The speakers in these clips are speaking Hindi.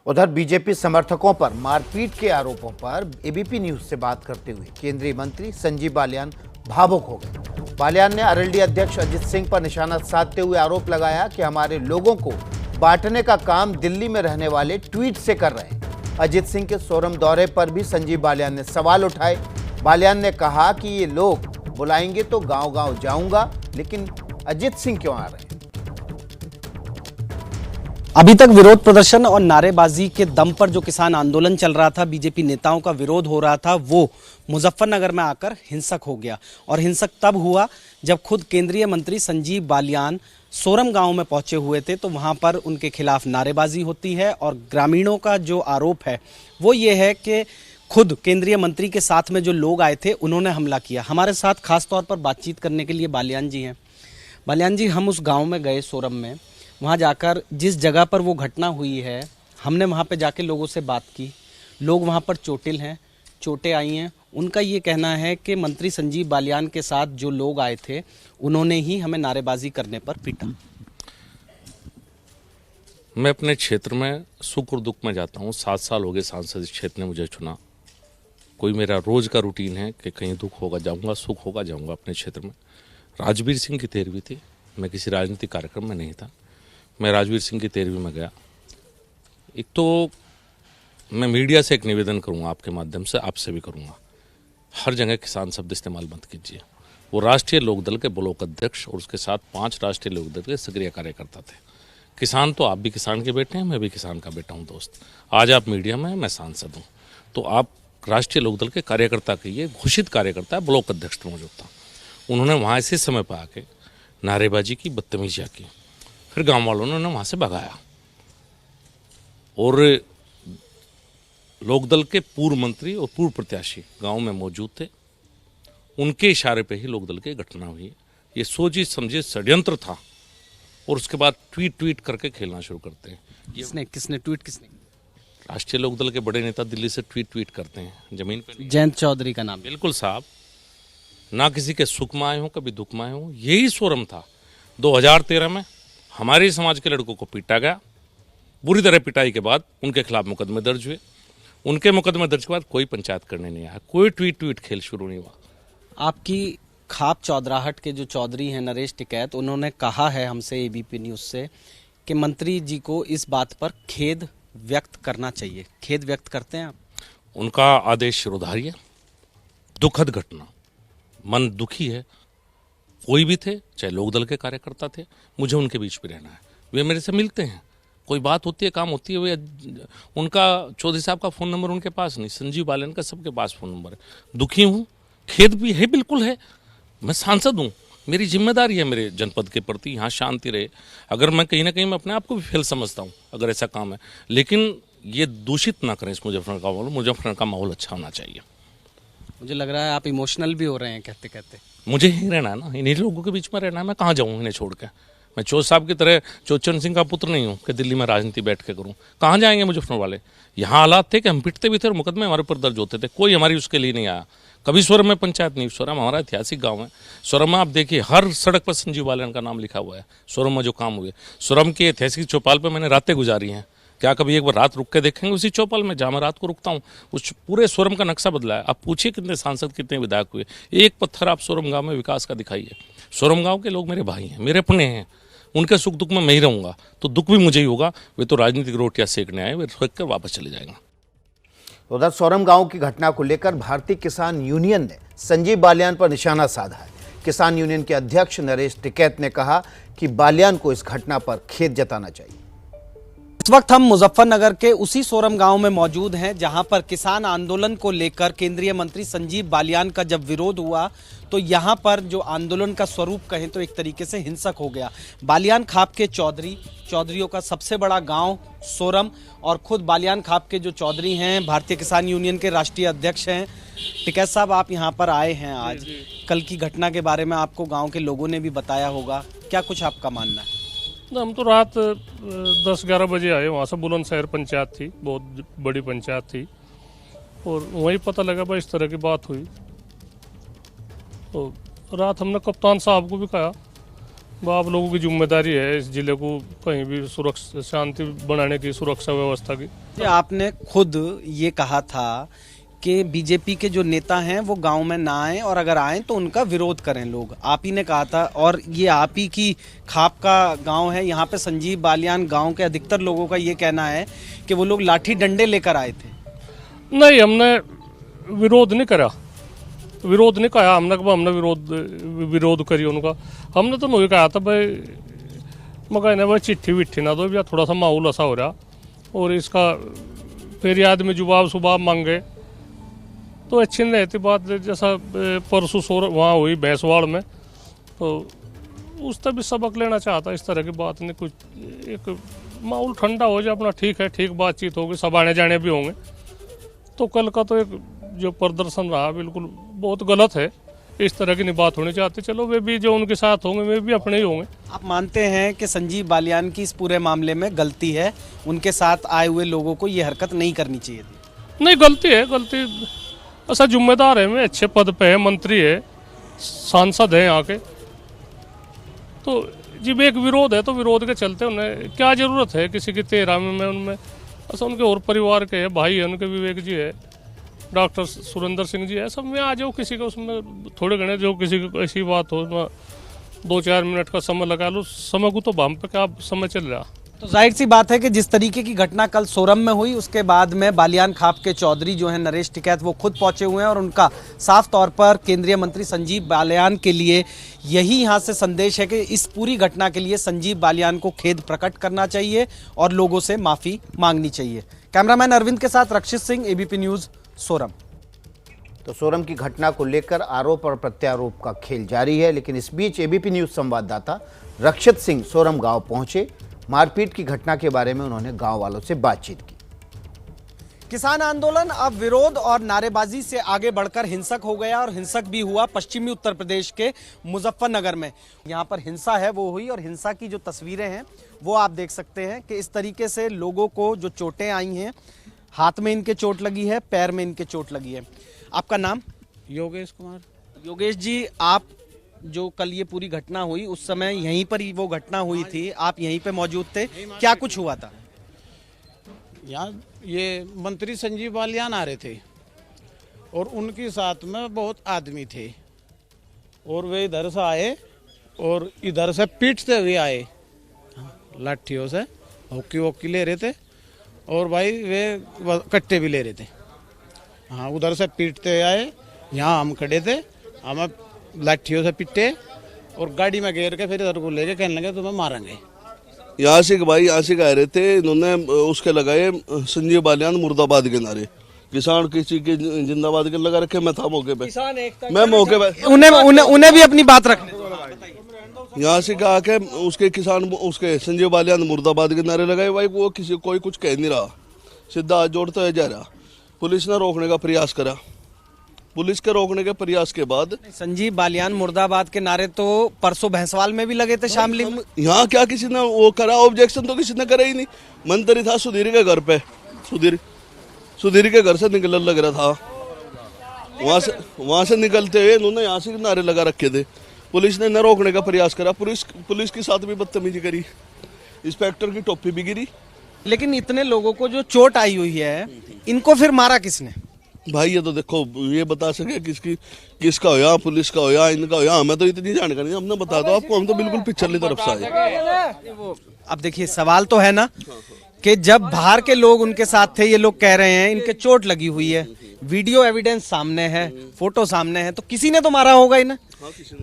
उधर बीजेपी समर्थकों पर मारपीट के आरोपों पर एबीपी न्यूज से बात करते हुए केंद्रीय मंत्री संजीव बालियान भावुक हो गए। बालियान ने आरएलडी अध्यक्ष अजित सिंह पर निशाना साधते हुए आरोप लगाया कि हमारे लोगों को बांटने का काम दिल्ली में रहने वाले ट्वीट से कर रहे हैं। अजित सिंह के सोरम दौरे पर भी संजीव बालियान ने सवाल उठाए। बालियान ने कहा कि ये लोग बुलाएंगे तो गांव-गांव जाऊंगा, लेकिन अजित सिंह क्यों आ रहे हैं? अभी तक विरोध प्रदर्शन और नारेबाजी के दम पर जो किसान आंदोलन चल रहा था, बीजेपी नेताओं का विरोध हो रहा था, वो मुजफ्फरनगर में आकर हिंसक हो गया। और हिंसक तब हुआ जब खुद केंद्रीय मंत्री संजीव बालियान सोरम गांव में पहुंचे हुए थे, तो वहां पर उनके खिलाफ नारेबाजी होती है। और ग्रामीणों का जो आरोप है वो ये है कि खुद केंद्रीय मंत्री के साथ में जो लोग आए थे उन्होंने हमला किया। हमारे साथ खास तौर पर बातचीत करने के लिए बालियान जी हैं। बालियान जी, हम उस गाँव में गए सोरम में, वहाँ जाकर जिस जगह पर वो घटना हुई है, हमने वहाँ पे जाके लोगों से बात की। लोग वहाँ पर चोटिल हैं, चोटें आई हैं। उनका ये कहना है कि मंत्री संजीव बालियान के साथ जो लोग आए थे उन्होंने ही हमें नारेबाजी करने पर पीटा। मैं अपने क्षेत्र में सुख और दुख में जाता हूँ। 7 साल हो गए सांसद इस क्षेत्र ने मुझे चुना। कोई मेरा रोज का रूटीन है कि कहीं दुख होगा जाऊँगा, सुख होगा जाऊँगा। अपने क्षेत्र में राजवीर सिंह की 13वीं थी। मैं किसी राजनीतिक कार्यक्रम में नहीं था। मैं राजवीर सिंह की 13वीं में गया। एक तो मैं मीडिया से एक निवेदन करूंगा, आपके माध्यम से आपसे भी करूंगा, हर जगह किसान शब्द इस्तेमाल मत कीजिए। वो राष्ट्रीय लोकदल के ब्लॉक अध्यक्ष और उसके साथ 5 राष्ट्रीय लोकदल के सक्रिय कार्यकर्ता थे। किसान तो आप भी किसान के बेटे हैं, मैं भी किसान का बेटा हूं। दोस्त, आज आप मीडिया में, मैं सांसद हूँ, तो आप राष्ट्रीय लोकदल के कार्यकर्ता कहिए, घोषित कार्यकर्ता, ब्लॉक अध्यक्ष मौजूद था। उन्होंने वहाँ इसी समय पर आके नारेबाजी की, बदतमीजियाँ की। फिर गांव वालों ने वहां से भगाया और लोकदल के पूर्व मंत्री और पूर्व प्रत्याशी गांव में मौजूद थे। उनके इशारे पे ही लोकदल की घटना हुई। ये सोची समझे षड्यंत्र था। और उसके बाद ट्वीट करके खेलना शुरू करते हैं। किसने ट्वीट? राष्ट्रीय लोकदल के बड़े नेता दिल्ली से ट्वीट करते हैं जमीन पे। जयंत चौधरी का नाम? बिल्कुल साहब। ना किसी के सुख में आए हों, कभी दुख में आए हों। यही सोरम था। 2013 में हमारे समाज के लड़कों को पीटा गया। बुरी तरह पिटाई के बाद उनके खिलाफ मुकदमे दर्ज हुए। उनके मुकदमे दर्ज के बाद कोई पंचायत करने नहीं आया, कोई ट्वीट खेल शुरू नहीं हुआ। आपकी खाप चौधराहट के जो चौधरी हैं नरेश टिकैत, उन्होंने कहा है हमसे एबीपी न्यूज से कि मंत्री जी को इस बात पर खेद व्यक्त करना चाहिए। खेद व्यक्त करते हैं आप? उनका आदेश शिरोधार्य, दुखद घटना, मन दुखी है। कोई भी थे, चाहे लोकदल के कार्यकर्ता थे, मुझे उनके बीच में रहना है। वे मेरे से मिलते हैं, कोई बात होती है, काम होती है। वे उनका चौधरी साहब का फ़ोन नंबर उनके पास नहीं, संजीव बालियान का सबके पास फ़ोन नंबर है। दुखी हूँ, खेद भी है, बिल्कुल है। मैं सांसद हूँ, मेरी जिम्मेदारी है मेरे जनपद के प्रति, यहाँ शांति रहे। अगर मैं कहीं ना कहीं मैं अपने आप को भी फेल समझता हूँ अगर ऐसा काम है, लेकिन ये दूषित ना करें इस मुजफ्फरनगर का माहौल। मुजफ्फरनगर का माहौल अच्छा होना चाहिए। मुझे लग रहा है आप इमोशनल भी हो रहे हैं कहते कहते। मुझे यहीं रहना है ना, इन्हीं लोगों के बीच में रहना है। मैं कहाँ जाऊँ इन्हें छोड़ के? मैं चौध साहब की तरह चौचन सिंह का पुत्र नहीं हूँ कि दिल्ली में राजनीति बैठ के करूँ। कहाँ जाएंगे मुजफ्फरनगर वाले? यहाँ हालात थे कि हम पिटते भी थे और मुकदमे हमारे ऊपर दर्ज होते थे। कोई हमारी उसके लिए नहीं आया। कभी सोरम में पंचायत नहीं। सोरम हमारा ऐतिहासिक गाँव है। सोरम में आप देखिए, हर सड़क पर संजीव बालियान का नाम लिखा हुआ है। सोरम में जो काम हुए, सोरम की ऐतिहासिक चौपाल पर मैंने रातें गुजारी हैं। क्या कभी एक बार रात रुक के देखेंगे उसी चौपाल में जहाँ मैं रात को रुकता हूँ? उस पूरे सोरम का नक्शा बदला है। आप पूछिए कितने सांसद, कितने विधायक हुए, एक पत्थर आप सोरम गांव में विकास का दिखाइए। सोरम गांव के लोग मेरे भाई हैं, मेरे अपने हैं। उनके सुख दुख में मैं ही रहूंगा, तो दुख भी मुझे ही होगा। वे तो राजनीतिक रोटियां सेकने आए, वे सेक कर वापस चले जाएंगे। उधर सोरम गांव की घटना को लेकर भारतीय किसान यूनियन ने संजीव बालियान पर निशाना साधा है। किसान यूनियन के अध्यक्ष नरेश टिकैत ने कहा कि बालियान को इस घटना पर खेद जताना चाहिए। इस वक्त हम मुजफ्फरनगर के उसी सोरम गांव में मौजूद हैं जहां पर किसान आंदोलन को लेकर केंद्रीय मंत्री संजीव बालियान का जब विरोध हुआ तो यहां पर जो आंदोलन का स्वरूप कहें तो एक तरीके से हिंसक हो गया। बालियान खाप के चौधरियों का सबसे बड़ा गांव सोरम, और खुद बालियान खाप के जो चौधरी हैं भारतीय किसान यूनियन के राष्ट्रीय अध्यक्ष हैं। टिकैत साहब, आप यहाँ पर आए हैं आज, कल की घटना के बारे में आपको गाँव के लोगों ने भी बताया होगा, क्या कुछ आपका मानना है? हम तो रात 10-11 बजे आए। वहाँ से बुलंदशहर पंचायत थी, बहुत बड़ी पंचायत थी, और वहीं पता लगा भाई इस तरह की बात हुई। तो रात हमने कप्तान साहब को भी कहा वो आप लोगों की जिम्मेदारी है इस जिले को कहीं भी सुरक्षा शांति बनाने की, सुरक्षा व्यवस्था की। ये आपने खुद ये कहा था कि बीजेपी के जो नेता हैं वो गांव में ना आए और अगर आए तो उनका विरोध करें लोग, आप ही ने कहा था। और ये आप ही की खाप का गांव है, यहाँ पे संजीव बालियान गांव के अधिकतर लोगों का ये कहना है कि वो लोग लाठी डंडे लेकर आए थे। नहीं, हमने विरोध नहीं करा, विरोध नहीं कहा हमने कि हमने विरोध करी उनका। हमने तो नहीं कहा था भाई मगर भाई चिट्ठी विट्ठी ना दो, या थोड़ा सा माहौल ऐसा हो रहा और इसका फिर आदमी जुबाब सुबाब मांगे तो अच्छी नहीं रहती बात। जैसा परसों वहाँ हुई भैंसवाड़ में, तो उससे भी सबक लेना चाहता। इस तरह की बात नहीं, कुछ एक माहौल ठंडा हो जाए अपना, ठीक है, ठीक बातचीत होगी, सब आने जाने भी होंगे। तो कल का तो एक जो प्रदर्शन रहा बिल्कुल बहुत गलत है, इस तरह की नहीं बात होनी चाहती। चलो वे भी जो उनके साथ होंगे वे भी अपने ही होंगे। आप मानते हैं कि संजीव बालियान की इस पूरे मामले में गलती है, उनके साथ आए हुए लोगों को ये हरकत नहीं करनी चाहिए थी? नहीं, गलती है, गलती ऐसा जिम्मेदार है, मैं अच्छे पद पे है, मंत्री है, सांसद है यहाँ के, तो जब एक विरोध है तो विरोध के चलते उन्हें क्या जरूरत है किसी की 13 में उनमें ऐसा उनके और परिवार के है, भाई है उनके, विवेक जी है, डॉक्टर सुरेंद्र सिंह जी है, सब में आ जाओ किसी का उसमें थोड़े घने जो किसी की ऐसी बात हो 2-4 मिनट का समय लगा लो, समय को तो भाम पे क्या समय चल रहा। तो जाहिर सी बात है कि जिस तरीके की घटना कल सोरम में हुई उसके बाद में बालियान खाप के चौधरी जो हैं नरेश टिकैत वो खुद पहुंचे हुए हैं और उनका साफ तौर पर केंद्रीय मंत्री संजीव बालियान के लिए यही यहां से संदेश है कि इस पूरी घटना के लिए संजीव बालियान को खेद प्रकट करना चाहिए और लोगों से माफी मांगनी चाहिए। कैमरामैन अरविंद के साथ रक्षित सिंह, एबीपी न्यूज, सोरम। तो सोरम की घटना को लेकर आरोप और प्रत्यारोप का खेल जारी है, लेकिन इस बीच एबीपी न्यूज संवाददाता रक्षित सिंह सोरम गांव पहुंचे। मारपीट की घटना के बारे में उन्होंने गांव वालों से बातचीत की। किसान आंदोलन अब विरोध और नारेबाजी से आगे बढ़कर हिंसक हो गया और हिंसक भी हुआ पश्चिमी उत्तर प्रदेश के मुजफ्फरनगर में। यहाँ पर हिंसा है वो हुई और हिंसा की जो तस्वीरें हैं वो आप देख सकते हैं कि इस तरीके से लोगों को जो चोटें आई हैं, हाथ में इनके चोट लगी है, पैर में इनके चोट लगी है। आपका नाम? योगेश कुमार। योगेश जी, आप जो कल ये पूरी घटना हुई उस समय यहीं पर ही वो घटना हुई थी, आप यहीं पे मौजूद थे, क्या कुछ हुआ था? यहाँ ये मंत्री संजीव बालियान आ रहे थे और उनके साथ में बहुत आदमी थे और वे इधर से आए और इधर से पीटते हुए आए, लाठियों से हॉकी वॉकी ले रहे थे और भाई वे कट्टे भी ले रहे थे। हाँ, उधर से पीटते हुए आए, यहाँ हम खड़े थे, हमें लाठियों से पिटे और गाड़ी में घेर के फिर इधर को लेके कहने लगे तुम्हें मारेंगे। यहाँ से भाई यहाँ से कह रहे थे, इन्होंने उसके लगाए संजीव बालियान मुर्दाबाद के नारे, किसान किसी के जिंदाबाद के लगा रखे। मैं था मौके पे, मैं मौके पे उन्हें भी अपनी बात रखने। यहाँ से कहा के उसके किसान उसके संजीव बालियान मुर्दाबाद के नारे लगाए। भाई वो किसी कोई कुछ कह नहीं रहा, सीधा हाथ जोड़ता है जा रहा। पुलिस ने रोकने का प्रयास करा, पुलिस के रोकने के प्रयास के बाद संजीव बालियान मुर्दाबाद के नारे तो परसों भैंसवाल में भी लगे थे, शामली में। यहाँ क्या किसी ने वो करा? ऑब्जेक्शन तो किसी ने करा ही नहीं। मंत्री था सुधीर के घर पे, सुधीर के घर से निकल लग रहा था, वहां से निकलते हुए इन्होंने यहाँ से नारे लगा रखे थे। पुलिस ने न रोकने का प्रयास करा, पुलिस के साथ भी बदतमीजी करी, इंस्पेक्टर की टोपी भी गिरी। लेकिन इतने लोगों को जो चोट आई हुई है, इनको फिर मारा किसने? भाई ये तो देखो, ये बता सके किसका होया, पुलिस का होया, इनका होया, हमें तो इतनी जानकारी नहीं। हमने बता दो आपको, हम तो बिल्कुल पिछली तरफ से आए। अब देखिए सवाल तो है ना कि जब बाहर के लोग उनके साथ थे, ये लोग कह रहे हैं इनके चोट लगी हुई है, वीडियो एविडेंस सामने है, फोटो सामने है, तो किसी ने तो मारा होगा इन्हें।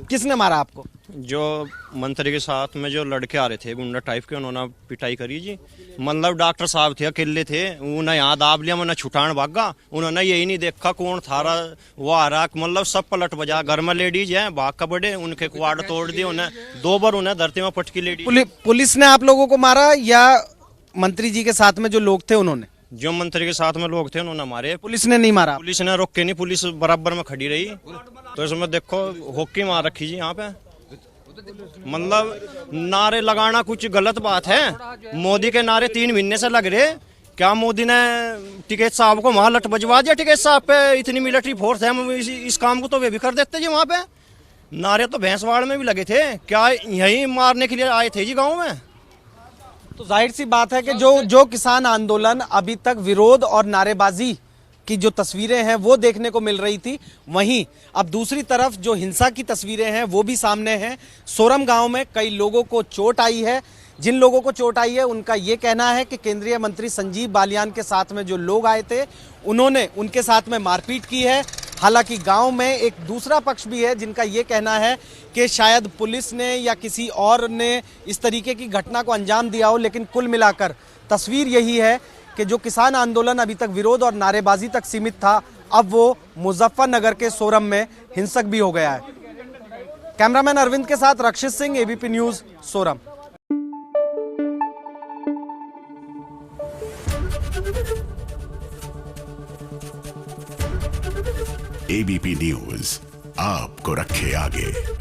किसने मारा आपको? जो मंत्री के साथ में जो लड़के आ रहे थे गुंडा टाइप के, उन्होंने पिटाई करी जी। मतलब डॉक्टर साहब थे, अकेले थे, उन्हें यहाँ दाब लिया, मैंने छुटान भागा, उन्होंने यही नहीं देखा कौन था वो आ रहा, मतलब सब पलट बजा। घर में लेडीज है, भाग का बड़े, उनके क्वाड तोड़ दिए, उन्हें 2 बार उन्हें धरती में पटकी लेडीज। पुलिस ने आप लोगों को मारा या मंत्री जी के साथ में जो लोग थे उन्होंने? जो मंत्री के साथ में लोग थे उन्होंने मारे, पुलिस ने नहीं मारा? पुलिस ने रोक के नहीं, पुलिस बराबर में खड़ी रही। तो इसमें देखो हॉकी मार रखी जी यहाँ पे। मतलब नारे लगाना कुछ गलत बात है। मोदी के नारे 3 महीने से लग रहे, क्या मोदी ने टिकैत साहब को वहां लट बजवा दिया? टिकैत साहब पे इतनी मिलिट्री फोर्स है, इस काम को तो वे भी कर देते जी वहां पे। नारे तो भैंसवाड़ में भी लगे थे, क्या यही मारने के लिए आए थे जी गांव में? तो जाहिर सी बात है कि जो किसान आंदोलन अभी तक विरोध और नारेबाजी की जो तस्वीरें हैं वो देखने को मिल रही थी, वहीं अब दूसरी तरफ जो हिंसा की तस्वीरें हैं वो भी सामने हैं। सोरम गांव में कई लोगों को चोट आई है। जिन लोगों को चोट आई है उनका ये कहना है कि केंद्रीय मंत्री संजीव बालियान के साथ में जो लोग आए थे उन्होंने उनके साथ में मारपीट की है। हालांकि गांव में एक दूसरा पक्ष भी है जिनका ये कहना है कि शायद पुलिस ने या किसी और ने इस तरीके की घटना को अंजाम दिया हो, लेकिन कुल मिलाकर तस्वीर यही है कि जो किसान आंदोलन अभी तक विरोध और नारेबाजी तक सीमित था, अब वो मुजफ्फरनगर के सोरम में हिंसक भी हो गया है। कैमरामैन अरविंद के साथ Rakshit Singh, ABP News, Soram. ABP News आपको रखे आगे।